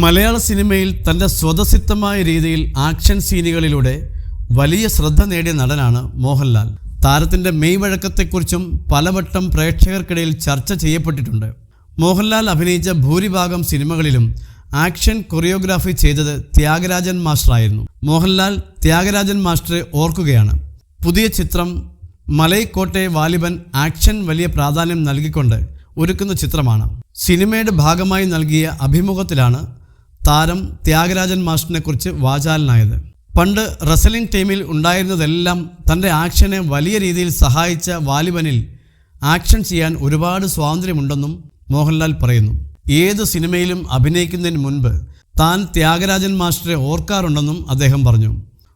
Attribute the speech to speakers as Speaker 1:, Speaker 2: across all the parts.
Speaker 1: മലയാള സിനിമയിൽ തൻ്റെ സ്വതസിദ്ധമായ രീതിയിൽ ആക്ഷൻ സീനുകളിലൂടെ വലിയ ശ്രദ്ധ നേടിയ നടനാണ് മോഹൻലാൽ. താരത്തിൻ്റെ മെയ് വഴക്കത്തെക്കുറിച്ചും പലവട്ടം പ്രേക്ഷകർക്കിടയിൽ ചർച്ച ചെയ്യപ്പെട്ടിട്ടുണ്ട്. മോഹൻലാൽ അഭിനയിച്ച ഭൂരിഭാഗം സിനിമകളിലും ആക്ഷൻ കൊറിയോഗ്രാഫി ചെയ്തത് ത്യാഗരാജൻ മാസ്റ്ററായിരുന്നു. മോഹൻലാൽ ത്യാഗരാജൻ മാസ്റ്ററെ ഓർക്കുകയാണ്. പുതിയ ചിത്രം മലൈക്കോട്ടെ വാലിബൻ ആക്ഷൻ വലിയ പ്രാധാന്യം നൽകിക്കൊണ്ട് ഒരുക്കുന്ന ചിത്രമാണ്. സിനിമയുടെ ഭാഗമായി നൽകിയ അഭിമുഖത്തിലാണ് താരം ത്യാഗരാജൻ മാസ്റ്ററിനെക്കുറിച്ച് വാചാലനായത്. പണ്ട് റെസ്ലിംഗ് ടീമിൽ ഉണ്ടായിരുന്നതെല്ലാം തൻ്റെ ആക്ഷനെ വലിയ രീതിയിൽ സഹായിച്ച വാലിബനിൽ ആക്ഷൻ ചെയ്യാൻ ഒരുപാട് സ്വാതന്ത്ര്യമുണ്ടെന്നും മോഹൻലാൽ പറയുന്നു. ഏത് സിനിമയിലും അഭിനയിക്കുന്നതിന് മുൻപ് താൻ ത്യാഗരാജൻ മാസ്റ്ററെ ഓർക്കാറുണ്ടെന്നും അദ്ദേഹം പറഞ്ഞു.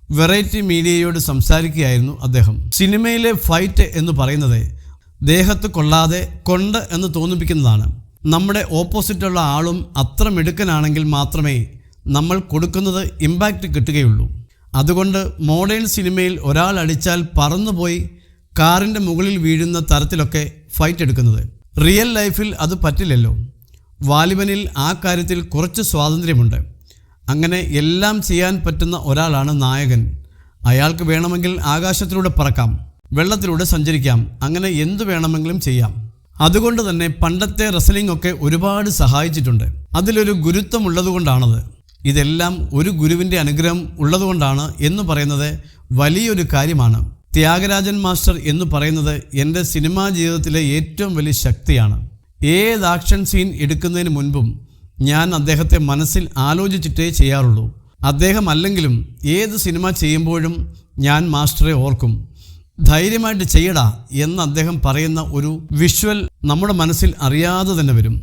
Speaker 1: വെറൈറ്റി മീഡിയയോട് സംസാരിക്കുകയായിരുന്നു അദ്ദേഹം. സിനിമയിലെ ഫൈറ്റ് എന്ന് പറയുന്നത് ദേഹത്ത് കൊള്ളാതെ കൊണ്ട് എന്ന് തോന്നിപ്പിക്കുന്നതാണ്. നമ്മുടെ ഓപ്പോസിറ്റുള്ള ആളും അത്ര മിടുക്കനാണെങ്കിൽ മാത്രമേ നമ്മൾ കൊടുക്കുന്നത് ഇമ്പാക്റ്റ് കിട്ടുകയുള്ളൂ. അതുകൊണ്ട് മോഡേൺ സിനിമയിൽ ഒരാൾ അടിച്ചാൽ പറന്നുപോയി കാറിൻ്റെ മുകളിൽ വീഴുന്ന തരത്തിലൊക്കെ ഫൈറ്റ് എടുക്കുന്നത്. റിയൽ ലൈഫിൽ അത് പറ്റില്ലല്ലോ. വാലിബനിൽ ആ കാര്യത്തിൽ കുറച്ച് സ്വാതന്ത്ര്യമുണ്ട്. അങ്ങനെ എല്ലാം ചെയ്യാൻ പറ്റുന്ന ഒരാളാണ് നായകൻ. അയാൾക്ക് വേണമെങ്കിൽ ആകാശത്തിലൂടെ പറക്കാം, വെള്ളത്തിലൂടെ സഞ്ചരിക്കാം, അങ്ങനെ എന്തു വേണമെങ്കിലും ചെയ്യാം. അതുകൊണ്ട് തന്നെ പണ്ടത്തെ റെസ്ലിംഗ് ഒക്കെ ഒരുപാട് സഹായിച്ചിട്ടുണ്ട്. അതിലൊരു ഗുരുത്വം ഉള്ളതുകൊണ്ടാണത്. ഇതെല്ലാം ഒരു ഗുരുവിൻ്റെ അനുഗ്രഹം ഉള്ളതുകൊണ്ടാണ് എന്ന് പറയുന്നത് വലിയൊരു കാര്യമാണ്. ത്യാഗരാജൻ മാസ്റ്റർ എന്ന് പറയുന്നത് എൻ്റെ സിനിമാ ജീവിതത്തിലെ ഏറ്റവും വലിയ ശക്തിയാണ്. ഏത് ആക്ഷൻ സീൻ എടുക്കുന്നതിന് മുൻപും ഞാൻ അദ്ദേഹത്തെ മനസ്സിൽ ആലോചിച്ചിട്ടേ ചെയ്യാറുള്ളൂ. അദ്ദേഹം അല്ലെങ്കിലും ഏത് സിനിമ ചെയ്യുമ്പോഴും ഞാൻ മാസ്റ്ററെ ഓർക്കും. ധൈര്യമായിട്ട് ചെയ്യടാ എന്ന് അദ്ദേഹം പറയുന്ന ഒരു വിഷ്വൽ നമ്മുടെ മനസ്സിൽ അറിയാതെ തന്നെ വരും.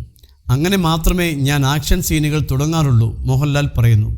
Speaker 1: അങ്ങനെ മാത്രമേ ഞാൻ ആക്ഷൻ സീനുകൾ തുടങ്ങാറുള്ളൂ, മോഹൻലാൽ പറയുന്നു.